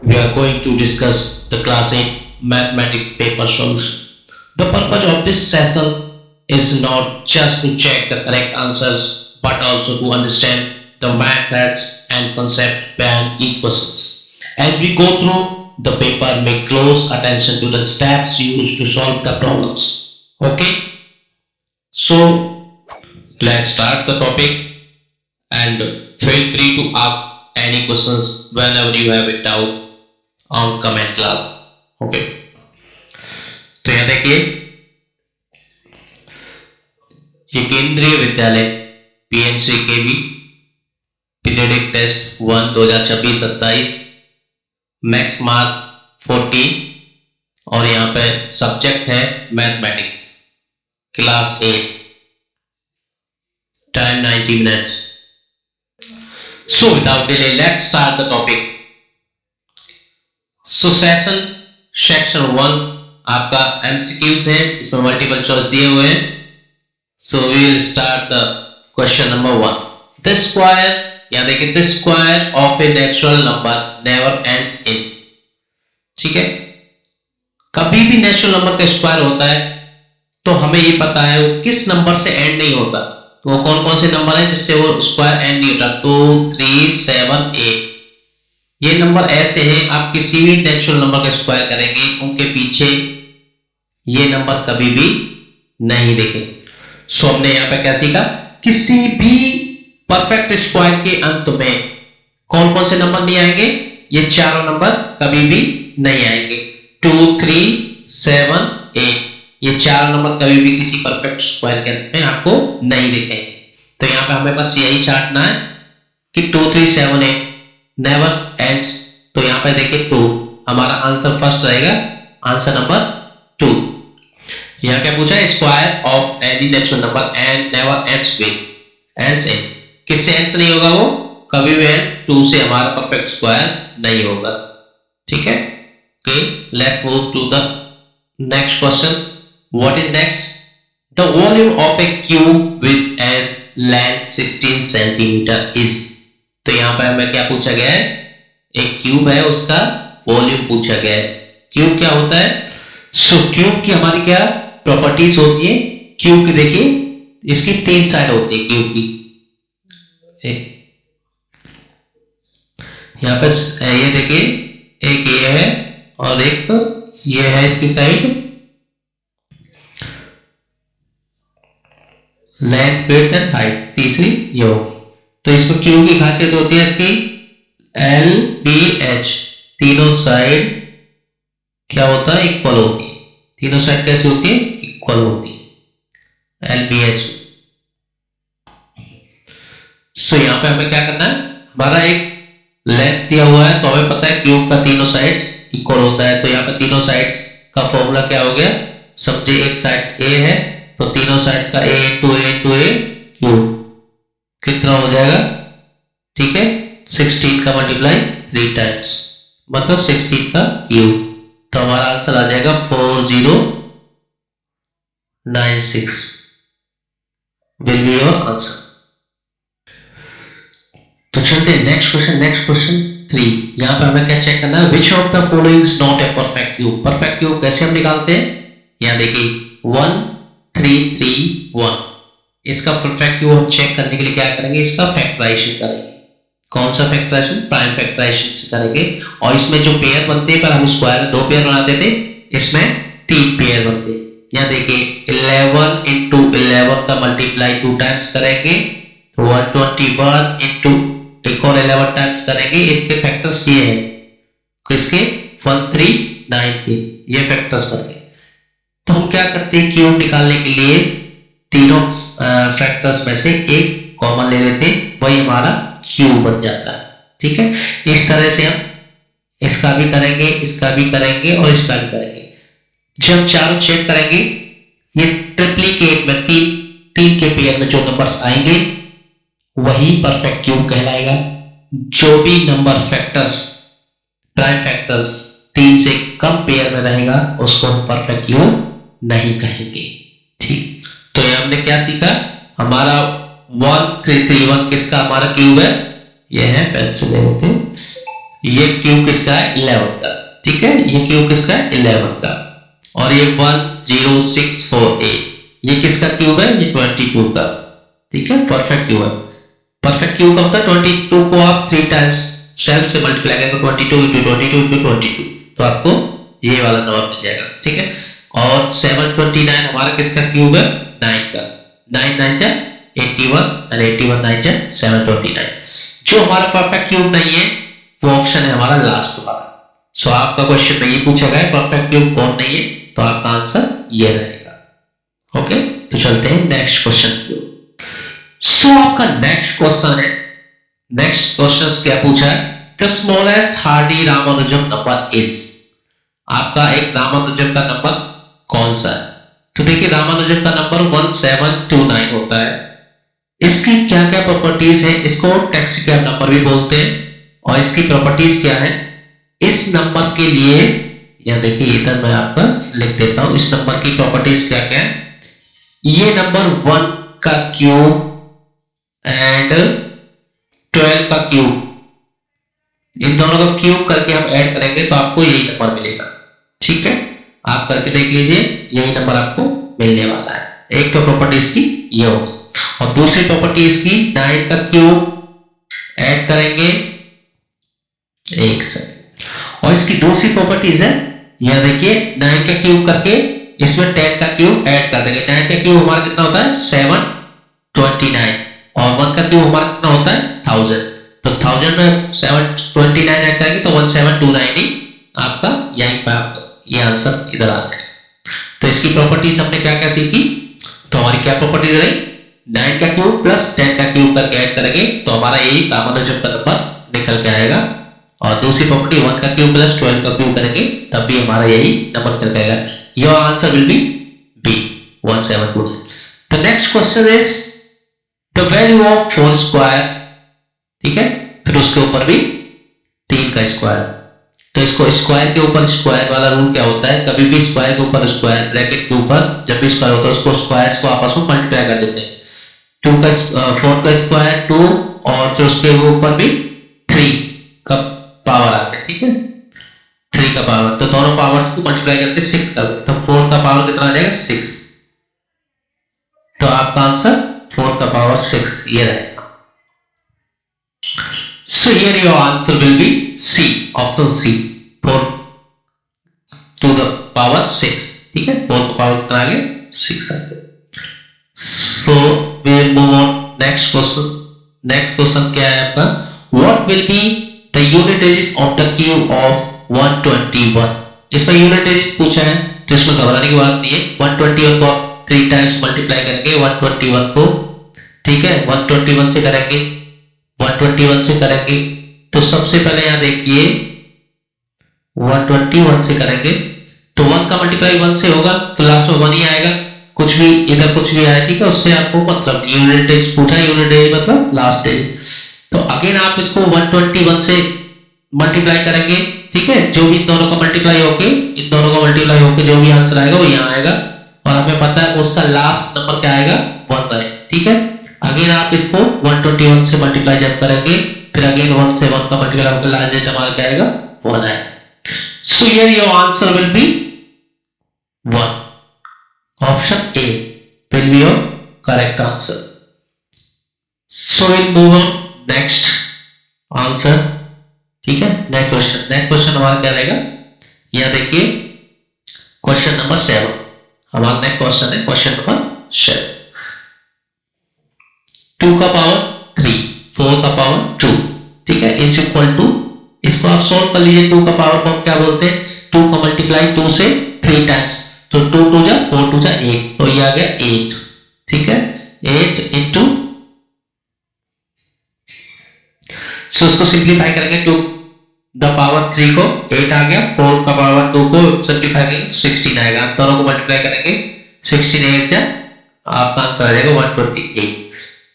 we are going to discuss the class 8 mathematics paper solution. The purpose of this session is not just to check the correct answers but also to understand the methods and concept behind each question. As we go through the paper, make close attention to the steps used to solve the problems. Okay, so let's start the topic and feel free to ask any questions whenever you have a doubt on comment class. Okay, तो यहाँ देखिए, ये केंद्रीय विद्यालय PMC के भी periodic test 1 2026-27 max mark 40 और यहाँ पे सब्जेक्ट है mathematics class 8 time 90 minutes. So without delay, let's start the topic. So section 1 आपका MCQs है, इसमें मल्टीपल चॉइस दिए हुए हैं. So we will start the question number 1. The square, यहाँ देखिए, the square of a natural number never ends in. ठीक है, कभी भी नेचुरल नंबर का स्क्वायर होता है तो हमें ये पता है वो किस नंबर से एंड नहीं होता. तो वो कौन कौन से नंबर हैं जिससे वो स्क्वायर एंड नहीं होता. 2, 3, 7, 8. ये नंबर ऐसे हैं, आप किसी भी नेचुरल नंबर का स्क्वायर करेंगे उनके पीछे ये नंबर कभी भी नहीं देखेंगे. सो हमने यहाँ पे क्या सीखा, किसी भी परफेक्ट स्क्वायर के अंत में कौन कौन से नंबर नहीं आएंगे, ये चारों नंबर कभी भी नहीं आएंगे. 2, 3, 7, 8 ये चार नंबर कभी भी किसी परफेक्ट स्क्वायर के अंत में आपको नहीं दिखेंगे. तो यहाँ पे हमें बस यही चाटना है कि 2, 3, 7, 8 नेवर एंड्स. तो यहाँ पे देखिए 2 हमारा आंसर फर्स्ट रहेगा, आंसर नंबर 2. यहाँ क्या पूछा है, square of any natural number and never ends with ends in. किससे एंड्स नहीं होगा, वो कभी भी एंड्स 2 से हमारा परफेक्ट स्क्वायर नहीं होगा. ठीक है, okay, let's move to the next question. What is next? The volume of a cube with a length 16 centimeter is. तो यहाँ पर हमें क्या पूछा गया है, एक क्यूब है उसका वॉल्यूम पूछा गया है. क्यूब क्या होता है, सो क्यूब की हमारी क्या प्रॉपर्टीज होती है. क्यूब की देखिए, इसकी 3 साइड होती है क्यूब की. यहाँ पर ये देखिए, एक ये है और एक ये है इसकी side, length, width and height. तीसरी ये होगी. तो इसमें क्यूब की खासियत होती है इसकी LBH, तीनों साइड क्या होता है, इक्वल होती है. तीनों साइड कैसी होती है, इक्वल होती है LBH. सो यहाँ पे हमें क्या करना है, हमारा एक लेंथ दिया हुआ है तो हमें पता है क्यूब का तीनों साइड्स इक्वल होता है. तो यहाँ पे तीनों साइड्स का फॉर्मूला क्या हो गया, समझे एक साइड A है तो तीनों साइड्स का A into A क्यूब कितना हो जाएगा, ठीक है, 16 का मल्टीप्लाई 3 टाइम्स मतलब 16 का क्यूब. तो हमारा आंसर आ जाएगा 4096 विल बी योर आंसर. तो चलते हैं नेक्स्ट क्वेश्चन 3. यहाँ पे हमें क्या चेक करना है, which of the following is not a perfect cube. Perfect cube कैसे हम निकालते हैं, यहाँ देखिए 1, 3, 3, 1. इसका परफेक्ट क्यूब हम चेक करने के लिए क्या करेंगे, इसका फैक्टराइजेशन करेंगे. कौन सा फैक्टराइजेशन, प्राइम फैक्टराइजेशन से करेंगे. और इसमें जो पेयर बनते हैं, पर हम स्क्वायर में 2 पेयर बनाते थे, इसमें 3 पेयर बनते हैं. यहाँ देखिए 11 into 11 का मल्टीप्लाई 2 टाइम्स करेंगे, 121 into एक और 11 टाइम्स करेंगे. इसके फैक्टर्स ये हैं, किसके, 139 के, ये फैक्टर्स बन गए. तो हम क्या करते हैं, क्यूब निकालने के लिए तीनों फैक्टर्स में से एक कॉमन ले लेते हैं, वही हमारा क्यूब बन जाता है. ठीक है, इस तरह से हम इसका भी करेंगे, इसका भी करेंगे और इसका भी करेंगे. जब चारों चेक करेंगे, ये ट्रिप्लिकेट में 3 के पेयर में जो नंबर्स आएंगे वही परफेक्ट क्यूब कहलाएगा. जो भी नंबर फैक्टर्स, प्राइम फैक्टर्स 3 से कम पेयर में रहेगा उसको हम परफेक्ट क्यूब नहीं कहेंगे. ठीक, तो ये हमने क्या सीखा, हमारा 1, 3, 3, 1 किसका हमारा क्यूब है, ये है, पेंसिल लेते हैं, ये क्यूब किसका है 11 का, ठीक है, ये क्यूब किसका है 11 का, और ये 10648 ये किसका क्यूब है, ये 22 का, ठीक है, परफेक्ट क्यूब है। परफेक्ट क्यूब का मतलब 22 को आप 3 टाइम्स सेल्फ से मल्टीप्लाई करेंगे, 22 into 22 into 22, तो आपको ये वाला नंबर मिल जाएगा, ठीक है। और 729 हमारा किसका क्यूब है 9 का, 9 9 जा 81 और 81 9 जा 729। जो हमारा परफेक्ट क्यूब नहीं है वो ऑप्शन है हमारा लास्ट वाला। सो आपका क्वेश्चन में ये पूछा गया परफेक्ट क्यूब कौन नहीं है, तो आपका आंसर ये रहेगा। ओके, तो चलते हैं नेक्स्ट क्वेश्चन की। सो आपका नेक्स्ट क्वेश्चन है, नेक्स्ट क्वेश्चन क्या पूछा है, the smallest Hardy Ramanujan number is, आपका एक रामानुजम का नंबर कौन सा है। तो देखिए रामानुजम का नंबर 1729 होता है। इसकी क्या क्या प्रॉपर्टीज है, इसको टैक्सीकैब नंबर भी बोलते हैं, और इसकी प्रॉपर्टीज क्या है, इस नंबर के लिए या देखिए इधर मैं आपका लिख देता हूं, इस नंबर की प्रॉपर्टीज क्या क्या है। ये नंबर 1 का क्यूब एंड 12 का क्यूब, इन दोनों का क्यूब करके हम ऐड करेंगे तो आपको यही नंबर मिलेगा, ठीक है। आप करके देख लीजिए, यही नंबर आपको मिलने वाला है। एक तो प्रॉपर्टी इसकी ये होगी, और दूसरी प्रॉपर्टी इसकी 9 का क्यूब ऐड करेंगे, एक सेकंड, और इसकी दूसरी प्रॉपर्टीज है, यह देखिए 9 का क्यूब करके इसमें 10 का क्यूब ऐड कर देंगे। 9 का क्यूब हमारा कितना होता है 729, और 1 का क्यूब हमारा कितना होता है 1000, तो 1000 में 729 ऐड करेंगे तो 1729 ही आपका यहीं पर आपका ये आंसर इधर आ जाएगा। तो इसकी प्रॉपर्टीज हमने क्या क्या सीखी, तो हमारी क्या प्रॉपर्टीज रही, 9 का क्यूब प्लस 10 का क्यूब करके ऐड करेंगे तो हमारा यही रामानुजम का नंबर निकल के आएगा, और दूसरी प्रॉपर्टी 1 का क्यूब प्लस 12 का क्यूब करेंगे तब भी हमारा यही नंबर निकल के आएगा। Your answer will be B 1729। The next question is the value of 4 square, ठीक है, फिर उसके ऊपर भी 3 का स्क्वायर। तो इसको स्क्वायर के ऊपर स्क्वायर वाला रूल क्या होता है, कभी भी स्क्वायर के ऊपर स्क्वायर, ब्रैकेट के ऊपर जब भी स्क्वायर होता है उसको स्क्वायर्स को आपस में मल्टीप्लाई कर देते हैं। 2 का 4 का स्क्वायर 2, और फिर उसके ऊपर भी 3 का पावर आ गया, ठीक है, 3 का पावर, तो दोनों पावर्स को मल्टीप्लाई करके 6 कर देते, तो 4 का पावर कितना आ जाएगा 6, तो आपका आंसर 4 का पावर 6 ये रहेगा। So here your answer will be C, option C, 4 to the power 6, ठीक है, 4 का पावर कितना आ गया 6 आ गया। So we will move on next question। next question क्या है आपका, what will be the unit digit of the cube of 121। इसमें यूनिट डिजिट पूछा है तो इसमें घबराने की बात नहीं है। 121 को आप 3 टाइम्स मल्टीप्लाई करेंगे 121 को, ठीक है, 121 से करेंगे, 121 से करेंगे, तो सबसे पहले यहां देखिए 121 से करेंगे तो 1 का मल्टीप्लाई 1 से होगा तो लास्ट में 1 ही आएगा, कुछ भी इधर कुछ भी आया, ठीक है, उससे आपको मतलब यूनिट डिजिट पूछा, यूनिट डिजिट मतलब लास्ट डिजिट। तो अगेन आप इसको 121 से मल्टीप्लाई करेंगे, ठीक है, जो भी इन दोनों का मल्टीप्लाई होके, इन दोनों का मल्टीप्लाई होके जो भी आंसर आएगा वो यहाँ आएगा, और हमें पता है उसका लास्ट नंबर क्या आएगा 1 आएगा, ठीक है। अगेन आप इसको 121 से मल्टीप्लाई जब करेंगे, फिर अगेन 1 से 1 का मल्टीप्लाई होकर लास्ट डिजिट हमारा क्या आएगा 1 आएगा। So here your answer will B 1, option A will be your correct answer. So will move on next answer, ठीक है, नेक्स्ट क्वेश्चन। नेक्स्ट क्वेश्चन हमारा क्या रहेगा, यहां देखिए क्वेश्चन नंबर 7, हमारा नेक्स्ट क्वेश्चन है क्वेश्चन नंबर 7। 2 का पावर 3, 4 का पावर 2, ठीक है, इज इक्वल टू, इसको आप सॉल्व कर लीजिए। 2 का पावर को हम क्या बोलते हैं, 2 का मल्टीप्लाई 2 से 3 टाइम्स, तो 2 2 जा 4 2 जा 8, तो ये आ गया 8, ठीक है, 8 इंटू, सो इसको सिंप्लीफाई करेंगे, 2 द पावर 3 को 8 आ गया, 4 का पावर 2 को सिंप्लीफाई करेंगे 16 आएगा, दोनों को मल्टीप्लाई करेंगे 16 8 जा आपका आंसर आ जाएगा 128।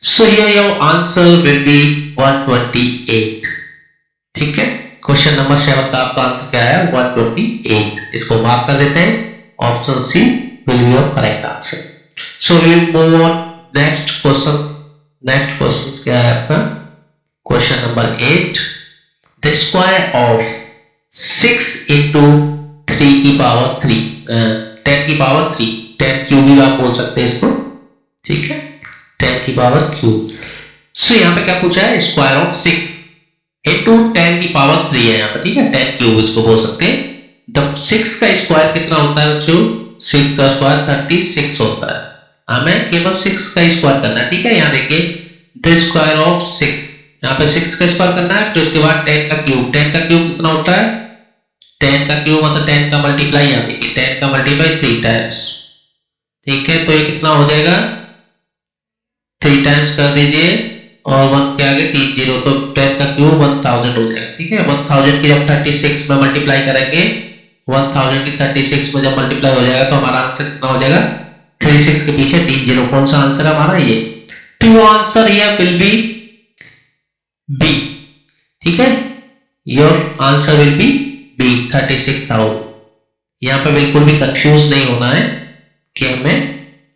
So here your answer will B 128, ठीक है। क्वेश्चन नंबर 7 का आपका आंसर क्या है 128, इसको मार्क कर देते हैं, option C will be your correct answer. So we will move on next question. Next question क्या है आपका question number 8। The square of 6 into 3 की पावर 3, 10 की पावर 3, 10 क्यूब भी आप बोल सकते हैं इसको, ठीक है, 10 की पावर क्यूब। सो यहाँ पे क्या पूछा है, स्क्वायर ऑफ 6 इंटू 10 की पावर 3 है यहाँ पे, ठीक है, 10 क्यूब इसको बोल सकते हैं। द 6 का स्क्वायर कितना होता है बच्चों, 6 का स्क्वायर 36 होता है, हमें केवल 6 का स्क्वायर करना है, ठीक है। यहाँ देखिए द स्क्वायर ऑफ 6, यहाँ पे 6 का स्क्वायर करना है, फिर उसके बाद 10 का क्यूब, 10 का क्यूब कितना होता है, 10 का क्यूब मतलब 10 का मल्टीप्लाई, यहाँ देखिए 10 का मल्टीप्लाई 3 टाइम्स, ठीक है, तो ये कितना हो जाएगा, 3 टाइम्स कर दीजिए और 1 के आगे 3 जीरो, तो 10 का क्यूब 1000 हो जाएगा, ठीक है। 1000 की जब 36 में मल्टीप्लाई करेंगे, 1000 की 36 में जब मल्टीप्लाई हो जाएगा तो हमारा आंसर कितना हो जाएगा, 36 के पीछे 3 जीरो, कौन सा आंसर है हमारा, ये। तो your answer here will be B, ठीक है, your answer will be B 36,000। यहाँ पे बिल्कुल भी कंफ्यूज नहीं होना है कि हमें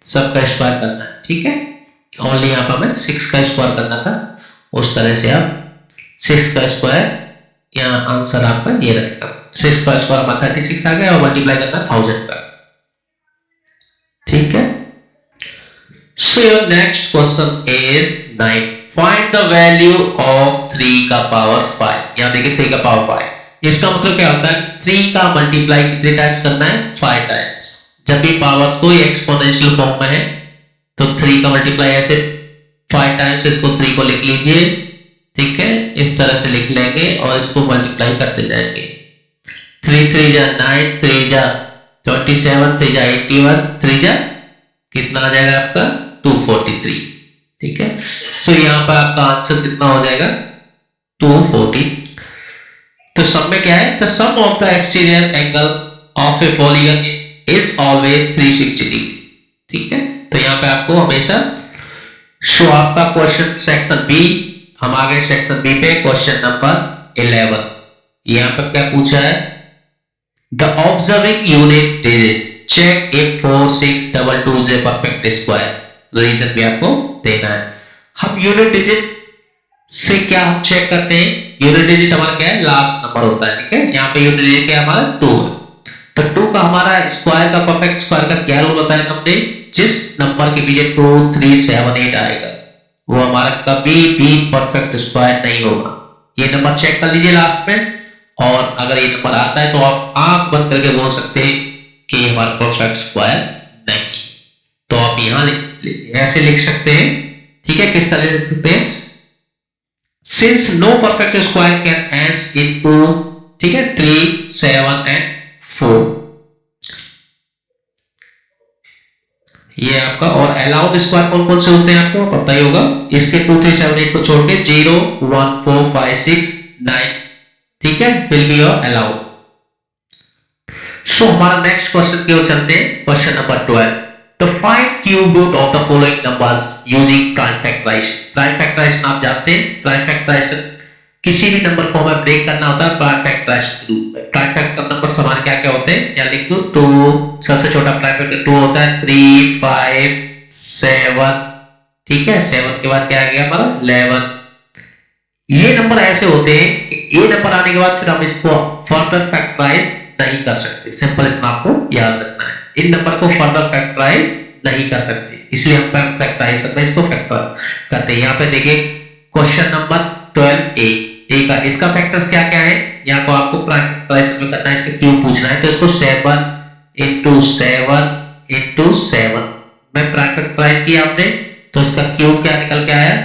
सबका स्क्वायर करना है, ठीक है, ओनली यहाँ पर हमें 6 का स्क्वायर करना था, उस तरह से आप 6 का स्क्वायर, यहाँ आंसर आपका ये रहेगा, 6 का स्क्वायर हमारा 36 आ गया और मल्टीप्लाई करना 1000 का, ठीक है। So your next question is 9. Find the value of 3 का पावर 5। यहाँ देखिए 3 का पावर 5, इसका मतलब क्या होता है, 3 का मल्टीप्लाई कितने टाइम्स करना है, 5 टाइम्स। जब भी पावर कोई एक्सपोनेंशियल फॉर्म में है तो 3 का मल्टीप्लाई ऐसे 5 टाइम्स, इसको 3 को लिख लीजिए, ठीक है, इस तरह से लिख लेंगे और इसको मल्टीप्लाई करते जाएंगे, 3 3 जा 9, 3 जा 27, 3 जा 81, 3 जा कितना आ जाएगा आपका 243, ठीक है। सो यहाँ पर आपका आंसर कितना हो जाएगा 240। तो सब में क्या है, the sum of the exterior angle of a polygon is always 360 degree, ठीक है। तो यहाँ पे आपको हमेशा शो आपका क्वेश्चन सेक्शन बी, हम आ गए सेक्शन बी पे, क्वेश्चन नंबर 11। यहाँ पे क्या पूछा है, the observing unit digit check if 4 6 2 2 is a perfect square, reason भी आपको देना है। हम यूनिट डिजिट से क्या हम चेक करते हैं, यूनिट डिजिट हमारा क्या है, लास्ट नंबर होता है, ठीक है। यहाँ पे यूनिट डिजिट क्या हमारा 2 है, तो 2 का हमारा स्क्वायर का परफेक्ट स्क्वायर का क्या रूल बताया हमने, जिस नंबर के पीछे 2 3 7 8 आएगा वो हमारा कभी भी परफेक्ट स्क्वायर नहीं होगा। ये नंबर चेक कर लीजिए लास्ट में, और अगर ये नंबर आता है तो आप आंख बंद करके बोल सकते हैं कि ये हमारा परफेक्ट स्क्वायर नहीं है। तो आप यहां ऐसे लिख सकते हैं, ठीक है, किस तरह लिख सकते हैं, since no perfect square can ends into, ठीक है, 3 7 एंड 4, ये आपका। और अलाउड स्क्वायर कौन कौन से होते हैं आपको पता ही होगा, इसके 2 3 7 8 को छोड़ के 0 1 4 5 6 9, ठीक है, विल बी योर अलाउड। सो हमारा नेक्स्ट क्वेश्चन की ओर चलते हैं, क्वेश्चन नंबर 12। तो find cube root of the following numbers using prime factorisation. Prime factorisation आप जानते हैं, प्राइम फैक्टराइजेशन किसी भी नंबर को हमें ब्रेक करना होता है प्राइम फैक्टराइजेशन के रूप में। प्राइम फैक्टर नंबर हमारे क्या क्या होते हैं, या लिख दो, तो सबसे छोटा प्राइम फैक्टर 2 होता है, 3 5 7, ठीक है, 7 के बाद क्या आ गया हमारा 11। ये नंबर ऐसे होते हैं कि ये नंबर आने के बाद फिर हम इसको फर्दर फैक्टराइज नहीं कर सकते, सिंपल इतना आपको याद रखना है, इन नंबर को फर्दर फैक्टराइज नहीं कर सकते, इसलिए हम फैक्टराइज में इसको फैक्टर करते हैं। यहाँ पे देखिए क्वेश्चन नंबर 12 ए का, इसका फैक्टर्स क्या क्या है, यहाँ को आपको फैक्टराइज में करना है, इसका क्यूब पूछना है, तो इसको 7 into 7 into 7 में प्राइम फैक्टराइज किया आपने, तो इसका क्यूब क्या निकल के आया,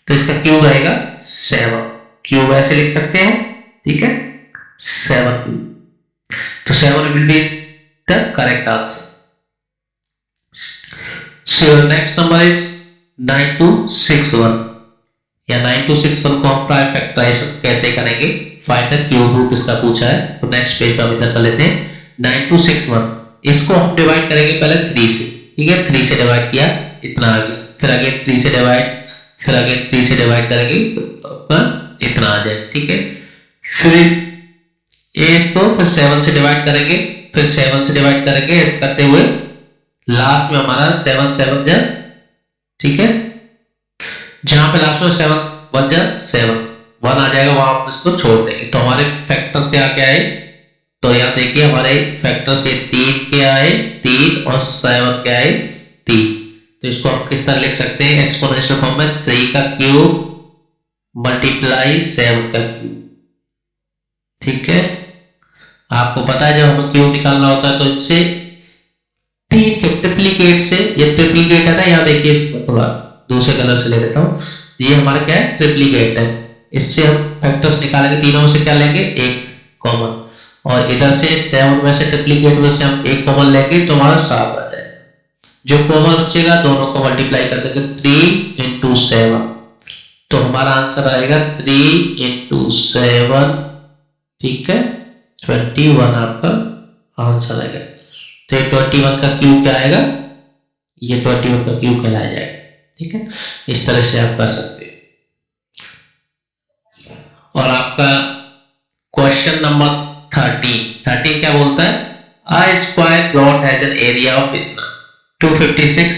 तो इसका क्यूब रहेगा 7, क्यूब ऐसे लिख सकते हैं, ठीक है, 7 क्यूब, तो 7 will be the correct answer. So your next number is 9261, या 9261 को हम प्राइम फैक्टराइजेशन कैसे करेंगे, फाइंड द क्यूब रूट इसका पूछा है। तो नेक्स्ट पेज पे हम इधर कर लेते हैं 9261, इसको हम डिवाइड करेंगे पहले 3 से, ठीक है, 3 से डिवाइड किया इतना आ गया, फिर अगेन 3 से डिवाइड, फिर अगेन 3 से डिवाइड करेंगे तो इतना आ जाए, ठीक है, फिर इसको फिर 7 से डिवाइड करेंगे, फिर 7 से डिवाइड करेंगे, ऐसे करते हुए लास्ट में हमारा 7 7 जा, ठीक है, जहां पे लास्ट में 7 1 जा 7, 1 आ जाएगा, वहां हम इसको छोड़ देंगे। तो हमारे फैक्टर क्या क्या है, तो यहाँ देखिए हमारे फैक्टर्स ये 3 के आए, 3 और 7 के आए 3। तो इसको हम किस तरह लिख सकते हैं, एक्सपोनेंशियल फॉर्म में 3 का क्यूब मल्टीप्लाई 7 का क्यूब। ठीक है, आपको पता है जब हमें क्यूब निकालना होता है तो इससे 3 के ट्रिप्लीकेट से, ये ट्रिप्लीकेट है ना, यहाँ देखिए इसको थोड़ा दूसरे कलर से ले लेता हूँ, ये हमारा क्या है, ट्रिप्लीकेट है। इससे हम फैक्टर्स निकालेंगे, तीनों में से क्या लेंगे, एक कॉमन, और इधर से 7 में से ट्रिप्लीकेट में से हम एक कॉमन लेंगे तो हमारा 7 आ जाएगा। जो कॉमन बचेगा दोनों को मल्टीप्लाई कर देंगे, 3 इंटू 7, तो हमारा आंसर आएगा 3 इंटू 7, ठीक है, 21 आपका आंसर आएगा। तो 21 का क्यूब क्या आएगा, ये 21 का क्यूब कहलाया जाएगा। ठीक है, इस तरह से आप कर सकते हैं। और आपका क्वेश्चन नंबर 13 क्या बोलता है, a square plot has an area of इतना 256,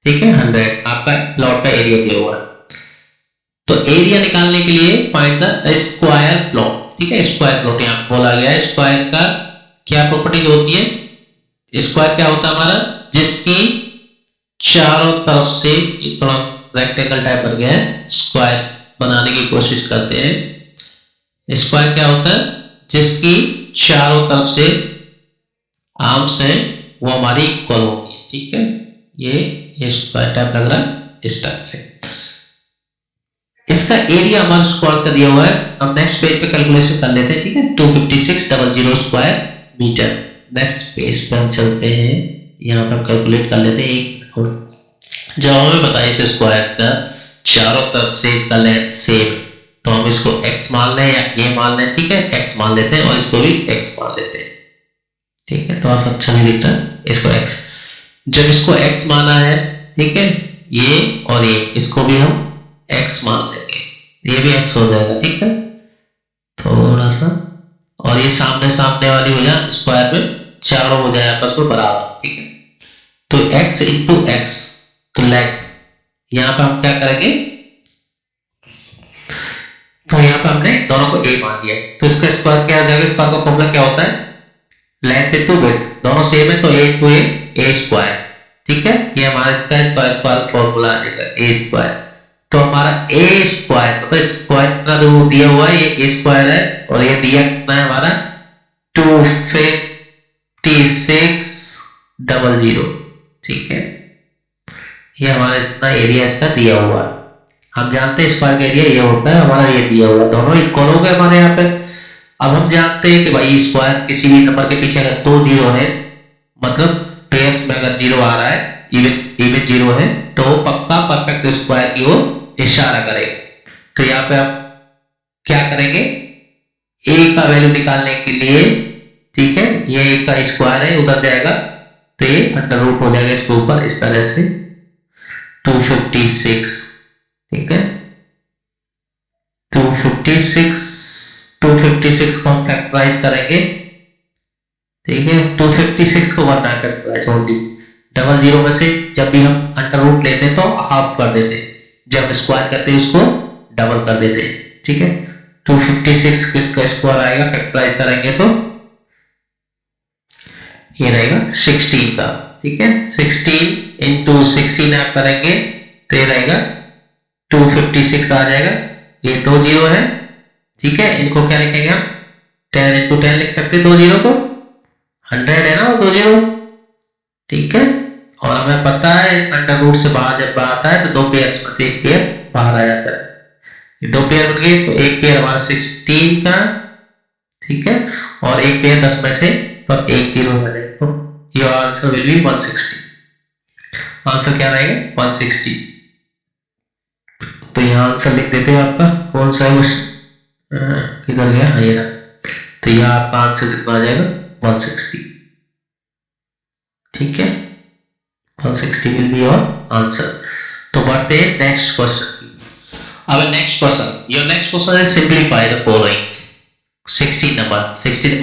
ठीक है, 100 आपका प्लॉट का एरिया दिया हुआ है। तो एरिया निकालने के लिए फाइंड द स्क्वायर प्लॉट, ठीक है, स्क्वायर प्लॉट यहाँ पे बोला गया है। स्क्वायर का क्या प्रॉपर्टीज होती है, स्क्वायर क्या होता है हमारा, जिसकी चारों तरफ से, थोड़ा रेक्टेंगल टाइप बन गया है, स्क्वायर बनाने की कोशिश करते हैं। स्क्वायर क्या होता है, जिसकी चारों तरफ से आर्म्स हैं वो हमारी इक्वल होती है। ठीक है, ये स्क्वायर टाइप लग रहा है इस तरह से। इसका एरिया हमारा स्क्वायर का दिया हुआ है, हम नेक्स्ट पेज पे कैलकुलेशन कर लेते हैं। ठीक है, 256,000 स्क्वायर मीटर। नेक्स्ट पेज पे हम चलते हैं, यहाँ पे हम कैलकुलेट कर लेते हैं। जब हमें बताइए इस स्क्वायर का चारों तरफ से इसका लेंथ सेम है, तो हम इसको x मान लें या ये मान लें, ठीक है, x मान लेते हैं और इसको भी x मान लेते हैं। ठीक है, थोड़ा सा अच्छा नहीं दिख रहा, इसको x, जब इसको x माना है, ठीक है, ये और ये, इसको भी हम x मान लेंगे, ये भी x हो जाएगा। ठीक है, थोड़ा सा, और ये सामने सामने वाली हो जाए, स्क्वायर में चारों हो जाए आपस में बराबर। ठीक है, तो x इंटू एक्स, तो लेंथ, यहाँ पे हम क्या करेंगे, तो यहाँ पे हमने दोनों को a मान दिया, तो इसका स्क्वायर क्या हो जाएगा, स्क्वायर का फॉर्मूला क्या होता है, लेंथ इंटू विड्थ, दोनों सेम है तो a इंटू a स्क्वायर। ठीक है, ये हमारा इसका स्क्वायर का फॉर्मूला आ जाएगा a स्क्वायर। तो हमारा a स्क्वायर, मतलब स्क्वायर कितना दिया हुआ है, ये a स्क्वायर है, और ये दिया कितना है हमारा 256,000। ठीक है, ये हमारा इतना एरिया इसका दिया हुआ है। हम जानते हैं स्क्वायर का एरिया ये होता है हमारा, ये दिया हुआ है, दोनों इक्वल हो गए हमारे यहाँ पे। अब हम जानते हैं कि भाई स्क्वायर किसी भी नंबर के पीछे अगर 2 जीरो है, मतलब पेयर्स में अगर जीरो आ रहा है, इवन जीरो है, तो वो पक्का परफेक्ट स्क्वायर की ओर इशारा करेगा। तो यहाँ पे हम क्या करेंगे, a का वैल्यू निकालने के लिए, ठीक है, ये a का स्क्वायर है, उधर जाएगा तो ये अंडर रूट हो जाएगा इसके ऊपर, इस तरह से 256। ठीक है, 256 को हम फैक्टराइज करेंगे। ठीक है, 256 को 1 फैक्टराइज ओनली, डबल जीरो में से जब भी हम अंडर रूट लेते हैं तो हाफ कर देते हैं, जब स्क्वायर करते हैं उसको डबल कर देते हैं। ठीक है, 256 किसका स्क्वायर आएगा, फैक्टराइज करेंगे तो ये रहेगा 16 का। ठीक है, 16 इंटू 16 आप करेंगे तो ये रहेगा 256 आ जाएगा, ये 2 जीरो है। ठीक है, इनको क्या लिखेंगे हम, 10 इंटू 10 लिख सकते हैं, 2 जीरो को, 100 है ना वो 2 जीरो। ठीक है, और हमें पता है अंडर रूट से बाहर जब आता है तो 2 पेयर में से 1 पेयर बाहर आ जाता है, ये 2 पेयर बन गए, तो 1 पेयर हमारा 16 का, ठीक है, और 1 पेयर 10 में से, तो 1 जीरो बनेगा, तो your answer will B 160। Answer क्या रहेगा, 160। तो यहाँ आंसर लिख देते हैं आपका, कौन सा है क्वेश्चन, किधर गया, हाँ ये रहा। तो यहाँ आपका आंसर कितना आ जाएगा, 160। ठीक है, 160 विल बी योर आंसर। तो बढ़ते हैं नेक्स्ट क्वेश्चन की। अब next question, your next question है simplify the following. 16 number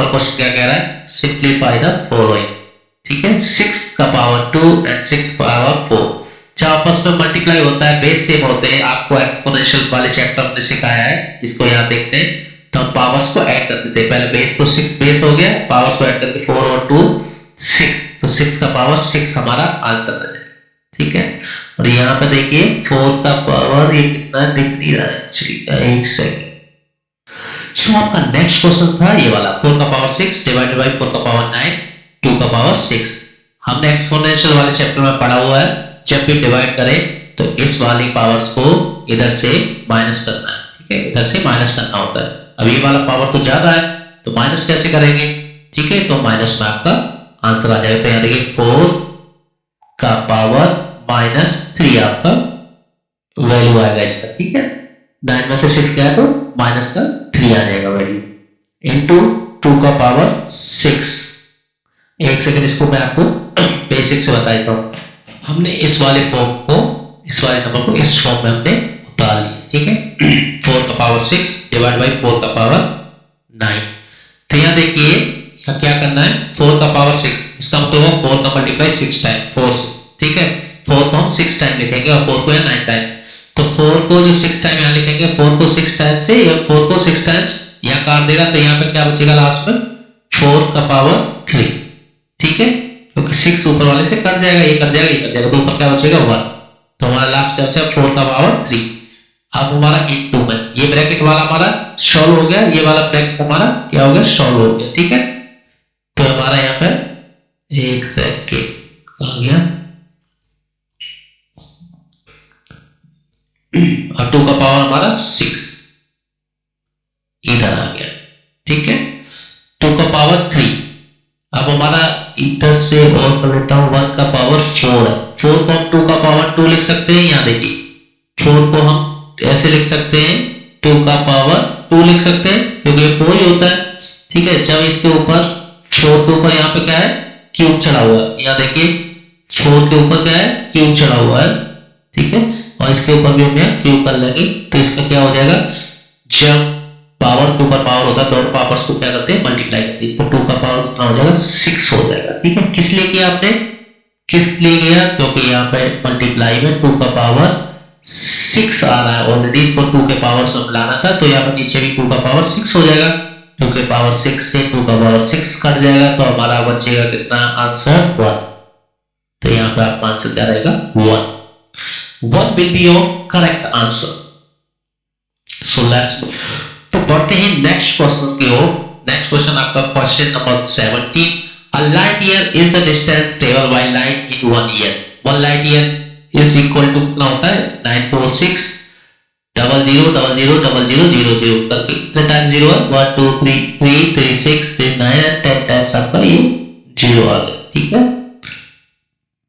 question क्या कह रहा है, सिंपलीफाई द फॉलोइंग। ठीक है, 6 का पावर 2 एंड 6 पावर 4, जब आपस में मल्टीप्लाई होता है बेस सेम होते हैं, आपको एक्सपोनेंशियल वाले चैप्टर में सिखाया है, इसको यहाँ देखते हैं। तो हम पावर्स को ऐड कर देते हैं, पहले बेस को 6 बेस हो गया, पावर्स को ऐड करके 4 और 2 6, तो 6 का पावर 6 हमारा आंसर आ जाएगा। ठीक है, और यहाँ पे देखिए 4 का पावर ये कितना दिख नहीं रहा है एक्चुअली, एक सेकंड। सो आपका नेक्स्ट क्वेश्चन था ये वाला, 4 का पावर 6 डिवाइडेड बाय 4 का पावर 9, 2 का पावर 6। हमने एक्सपोनेंशियल वाले चैप्टर में पढ़ा हुआ है, जब भी डिवाइड करें तो इस वाली पावर्स को इधर से माइनस करना है। ठीक है, इधर से माइनस करना होता है। अब ये वाला पावर तो ज्यादा है, तो माइनस कैसे करेंगे? ठीक है, तो माइनस में आपका आंसर आ जाएगा। तो यहाँ देखिए 4 का पावर -3 आपका वैल्यू आएगा इसका। ठीक है, 9 में से 6 गया तो माइनस का 3 आ जाएगा वैल्यू, इंटू 2 का पावर 6। एक सेकंड, इसको मैं आपको बेसिक से बता देता हूँ। हमने इस वाले फॉर्म को, इस वाले नंबर को इस फॉर्म में हमने उतार लिया। ठीक है, 4 का पावर 6 डिवाइड बाई 4 का पावर 9। तो यहाँ देखिए क्या करना है, 4 का पावर 6, इसका मतलब 4 का मल्टीप्लाई 6 टाइम 4 से। ठीक है, 4 को हम 6 टाइम लिखेंगे और 4 को या 9 टाइम्स। तो 4 को जो 6 टाइम यहाँ लिखेंगे, 4 को 6 टाइम्स से या 4 को 6 टाइम्स यहाँ काट देगा, तो यहाँ पे क्या बचेगा लास्ट में 4 का पावर 3। ठीक है, क्योंकि 6 ऊपर वाले से कट जाएगा, ये कट जाएगा, ये कट जाएगा, तो ऊपर क्या बचेगा 1। तो हमारा लास्ट क्या बचा 4 का पावर 3। अब हमारा इनटू में ये ब्रैकेट वाला हमारा सॉल्व हो गया, ये वाला ब्रैकेट हमारा क्या हो गया सॉल्व हो गया। ठीक है, तो हमारा यहाँ पे एक सेकेंड कहाँ गया, और 2 का पावर हमारा 6 इधर आ गया। ठीक है, 2 का पावर 3। अब हमारा इधर से और कर लेता हूं, 1 का पावर 4 है। 4 को हम 2 का पावर 2 लिख सकते हैं। यहाँ देखिए 4 को हम ऐसे लिख सकते हैं, 2 का पावर 2 लिख सकते हैं, क्योंकि ये 4 ही होता है। ठीक है, जब इसके ऊपर 4 के ऊपर यहाँ पे क्या है क्यूब चढ़ा हुआ है, यहाँ देखिए 4 के ऊपर क्या है क्यूब चढ़ा हुआ है। ठीक है, और इसके ऊपर भी हम यहाँ क्यूब कर लेंगे, तो इसका क्या हो जाएगा, जब पावर के ऊपर पावर होता है, दोनों पावर्स को क्या करते हैं मल्टीप्लाई करते हैं, तो 2 का पावर कितना हो जाएगा 6 हो जाएगा। ठीक है, किस लिए किया आपने, किस लिए किया, क्योंकि यहाँ पे मल्टीप्लाई में 2 का पावर 6 आ रहा है ऑलरेडी, इसको 2 के पावर से मिलाना था, तो यहाँ पर नीचे भी 2 का पावर 6 हो जाएगा। 2 के पावर 6 से 2 का पावर 6 कट जाएगा, तो हमारा बचेगा कितना आंसर 1। तो यहाँ पे आपका आंसर क्या रहेगा 1 will be your correct answer. So let's, तो बढ़ते हैं नेक्स्ट क्वेश्चन की ओर। नेक्स्ट क्वेश्चन आपका question number 17। A light year is the distance traveled by light in 1 year. 1 light year is equal to कितना होता है 946 00 00 00 00 करके कितने टाइम्स 0 है 1 2 3 3 3 6 3 9 और 10 टाइम्स आपका ये 0 आ गया। ठीक है,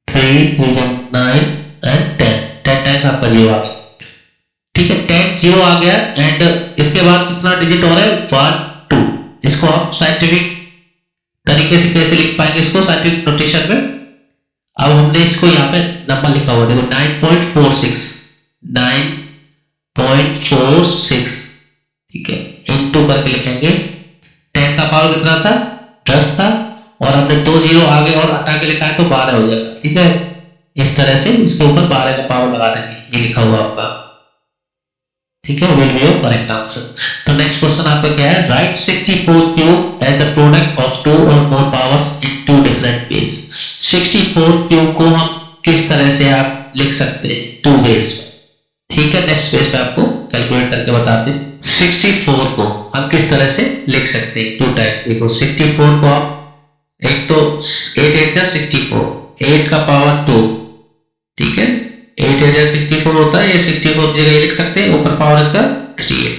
3 3 9 एंड 10 टाइम्स आपका 0 आ गया। ठीक है, 10 0 आ गया, एंड इसके बाद कितना डिजिट हो रहा है 1 2। इसको आप साइंटिफिक तरीके से कैसे लिख पाएंगे, इसको साइंटिफिक नोटेशन में। अब हमने इसको यहाँ पे नंबर लिखा हुआ देखो 9.46 9.46। ठीक है, इनटू करके लिखेंगे। 10 का पावर कितना था 10 था, और हमने 2 0 आगे और हटा के लिखा है तो 12 हो जाएगा। ठीक है, इस तरह से इसके ऊपर 12 का पावर लगा देंगे, ये लिखा हुआ आपका। ठीक है, will be your correct answer. तो नेक्स्ट क्वेश्चन आपका क्या है, write 64 cube as the product of 2 और more powers in 2 different ways. 64 cube को हम किस तरह से आप लिख सकते हैं 2 वेज में। ठीक है, नेक्स्ट पेज पे आपको कैलकुलेट करके बताते हैं 64 को हम किस तरह से लिख सकते हैं 2 टाइप्स। देखो 64 को आप एक तो 8 8 जा 64, 8 का पावर 2। ठीक है, 8 8 64 होता है, ये 64 की जगह लिख सकते हैं, ऊपर पावर इसका 3 है,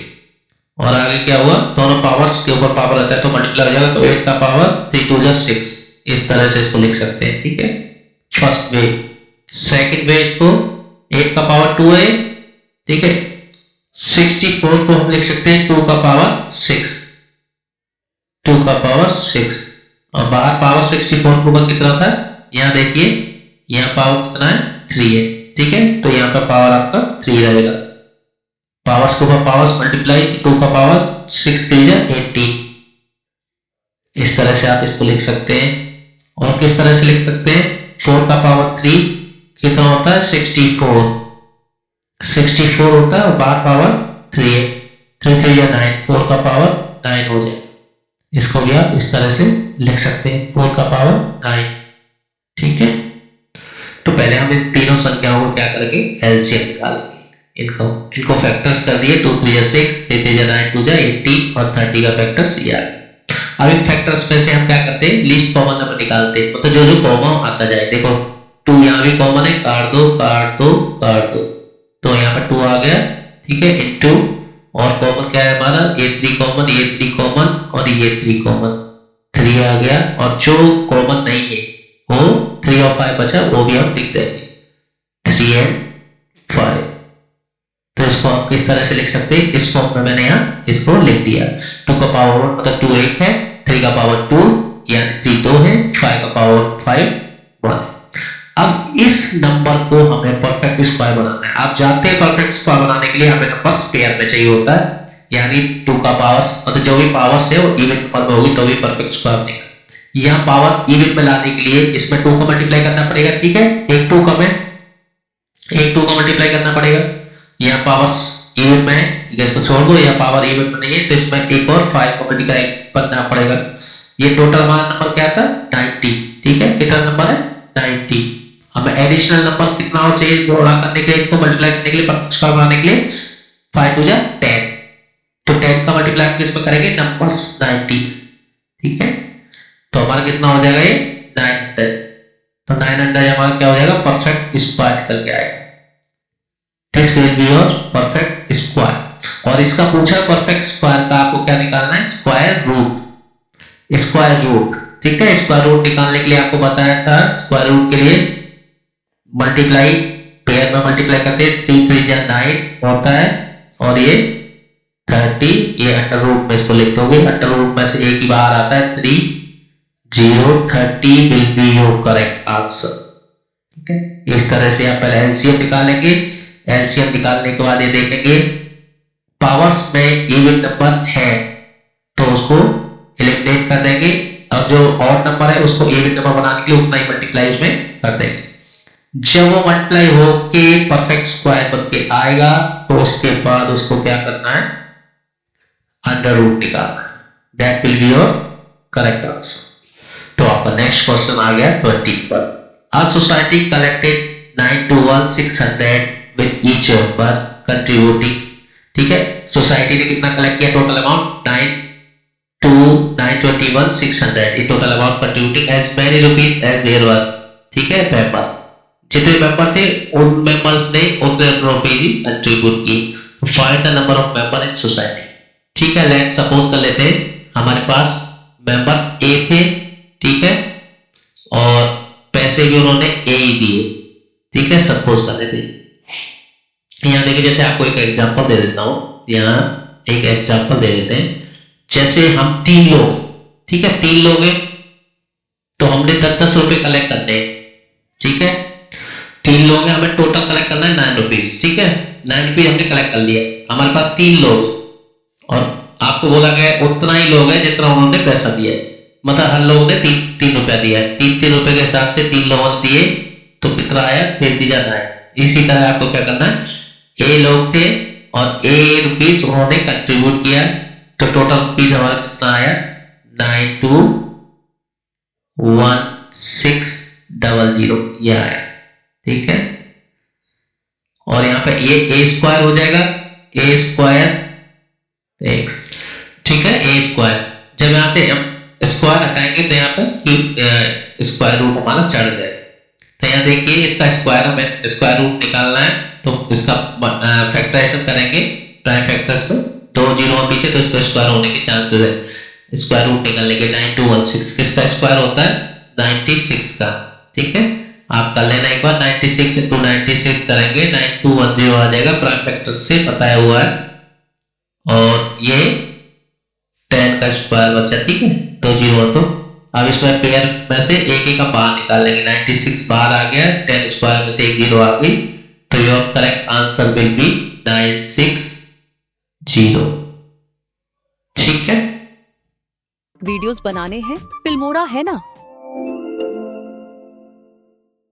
और आगे क्या हुआ दोनों पावर्स के ऊपर पावर रहता है तो मल्टीप्लाई हो जाएगा, तो 8 का पावर 3 2 जा 6, इस तरह से इसको लिख सकते हैं। ठीक है, फर्स्ट वे। सेकंड वे, इसको 8 का पावर 2 है। ठीक है, 64 को हम लिख सकते हैं 2 का पावर 6, 2 का पावर 6, और बाहर पावर 64 को कितना था, यहाँ देखिए यहाँ पावर कितना है 3 है। ठीक है, तो यहाँ पर पावर आपका 3 रहेगा, पावर्स को पावर्स मल्टीप्लाई, 2 का पावर 6 3 जा 18। इस तरह से आप इसको लिख सकते हैं। और किस तरह से लिख सकते हैं 4 का पावर 3 कितना होता है 64, 64 होता है और बार पावर 3 है, 3 3 या 9, 4 का पावर 9 हो जाएगा। इसको भी आप इस तरह से लिख सकते हैं, 4 का पावर 9। ठीक है, तो पहले हम इन तीनों संख्याओं को क्या करेंगे, एलसीएम निकालेंगे। इनको इनको फैक्टर्स कर दिए, 2 3 या 6, 3 3 या 9, 2 जा 18 और 30 का फैक्टर्स ये आ गया। अब इन फैक्टर्स में से हम क्या करते हैं, लीस्ट कॉमन नंबर निकालते हैं, मतलब जो जो कॉमन आता जाए। देखो 2 यहाँ भी कॉमन है, काट दो काट दो काट दो, तो यहाँ पे 2 आ गया। ठीक है, इनटू और कॉमन क्या है हमारा, ये 3 कॉमन, ये 3 कॉमन और ये 3 कॉमन, 3 आ गया। और जो कॉमन नहीं है वो 3 और 5 बचा, वो भी हम लिख देंगे 3 एंड 5। तो इसको हम किस तरह से लिख सकते हैं, इस फॉर्म में मैंने यहाँ इसको लिख दिया। 2 का पावर 1 मतलब 2 1 है, 3 का पावर 2 यानी 3 2 है, 5 का पावर 5 1 है। अब इस नंबर को हमें परफेक्ट स्क्वायर बनाना है। आप जानते हैं परफेक्ट स्क्वायर बनाने के लिए हमें नंबर पेयर में चाहिए होता है, यानी 2 का पावर मतलब जो भी पावर्स है वो इवन नंबर में होगी तो भी परफेक्ट स्क्वायर बनेगा। यहाँ पावर इवन में लाने के लिए इसमें 2 को मल्टीप्लाई करना पड़ेगा। ठीक है, एक 2 कम है, एक 2 को मल्टीप्लाई करना पड़ेगा। यहाँ पावर्स इवन में है, ठीक है, इसको छोड़ दो। यहाँ पावर इवन में नहीं है तो इसमें एक और 5 को मल्टीप्लाई करना पड़ेगा। ये टोटल हमारा नंबर क्या था, 90। ठीक है, कितना नंबर है, 90। हमें एडिशनल नंबर कितना हो चाहिए जोड़ा करने के लिए, इसको मल्टीप्लाई करने के लिए, परफेक्ट स्क्वायर बनाने के लिए, 5 2 जा 10। तो 10 का मल्टीप्लाई हम किसमें करेंगे, नंबर्स 90। ठीक है, तो हमारा कितना हो जाएगा ये 900। तो 900 हमारा क्या हो जाएगा, परफेक्ट स्क्वायर निकल के आएगा। This will be your perfect square. और इसका पूछा परफेक्ट स्क्वायर का आपको क्या निकालना है, स्क्वायर रूट, स्क्वायर रूट। ठीक है, स्क्वायर रूट निकालने के लिए आपको बताया था, स्क्वायर रूट के लिए मल्टीप्लाई पेयर में मल्टीप्लाई करते हैं, 3 3 जा 9 होता है और ये 30, ये अंडर रूट में इसको लिख दोगे, अंडर रूट में से एक ही बाहर आता है 3 0 30 will be your correct answer. ठीक है, इस तरह से आप पहले एलसीएम निकालेंगे। एलसीएम निकालने के बाद ये देखेंगे पावर्स में इवन नंबर है तो उसको एलिमिनेट कर देंगे, और जो ऑड नंबर है उसको इवन नंबर बनाने के लिए उतना ही मल्टीप्लाई उसमें कर देंगे। जब वो मल्टीप्लाई होके परफेक्ट स्क्वायर बन के आएगा तो उसके बाद उसको क्या करना है, अंडर रूट निकालना है। That will be your correct answer. तो आपका नेक्स्ट क्वेश्चन आ गया 20 पर। A society collected 9 to 1 600 with each member contributing। ठीक है, सोसाइटी ने कितना कलेक्ट किया, टोटल अमाउंट 9 to 921 600, ये total amount contributing as many rupees as there were. ठीक है, मेंबर जितने मेंबर थे उन मेंबर्स ने उतने रुपए ही कंट्रीब्यूट की। Find the number of member in society. ठीक है, लेट्स सपोज कर लेते हैं हमारे पास मेंबर ए थे। ठीक है, और पैसे भी उन्होंने ए ही दिए। ठीक है, सपोज कर लेते हैं। यहाँ देखिए, जैसे आपको एक एग्जांपल दे देता हूँ, यहाँ एक एग्जांपल दे देते हैं। जैसे हम 3 लोग, ठीक है 3 लोग हैं तो हमने 10-10 रुपए कलेक्ट करने हैं। ठीक है, 3 लोग हैं, हमें टोटल कलेक्ट करना है 9 रुपीज। ठीक है, 9 रुपीज हमने कलेक्ट कर लिया। हमारे पास 3 लोग और आपको बोला गया उतना ही लोग है जितना उन्होंने पैसा दिया है, मतलब हर लोग ने 3 रुपया दिया है। 3 रुपए के हिसाब से 3 लोगों ने दिए तो कितना आया, 3 आया। इसी तरह आपको क्या करना है, ए लोग थे और ए रुपीज उन्होंने कंट्रीब्यूट किया तो टोटल रुपीज हमारा कितना आया, 921600 ये आया। ठीक है, और यहाँ पे ये ए स्क्वायर हो जाएगा, ए स्क्वायर एक्स। ठीक है, ए स्क्वायर, जब यहाँ से हम स्क्वायर हटाएंगे तो यहाँ पे स्क्वायर रूट हमारा चढ़ जाएगा। तो यहाँ देखिए इसका स्क्वायर हमें स्क्वायर रूट निकालना है तो इसका फैक्टराइजेशन करेंगे प्राइम फैक्टर्स में, 2 जीरो और पीछे तो इसका स्क्वायर होने के चांसेस है। स्क्वायर रूट निकालने के 9216 किसका स्क्वायर होता है, 96 का। ठीक है, आप कर लेना एक बार, 96 into 96 करेंगे 9210 आ जाएगा, प्राइम फैक्टर से बताया हुआ है। और ये 10 का स्क्वायर बचा। ठीक है, 2 जीरो। तो अब इसमें पेयर में से एक एक हम बाहर निकाल लेंगे, 96 बाहर आ गया, 10 स्क्वायर में से एक जीरो आ गई, तो your correct answer will B 960। ठीक है, वीडियोस बनाने हैं फिल्मोरा है ना।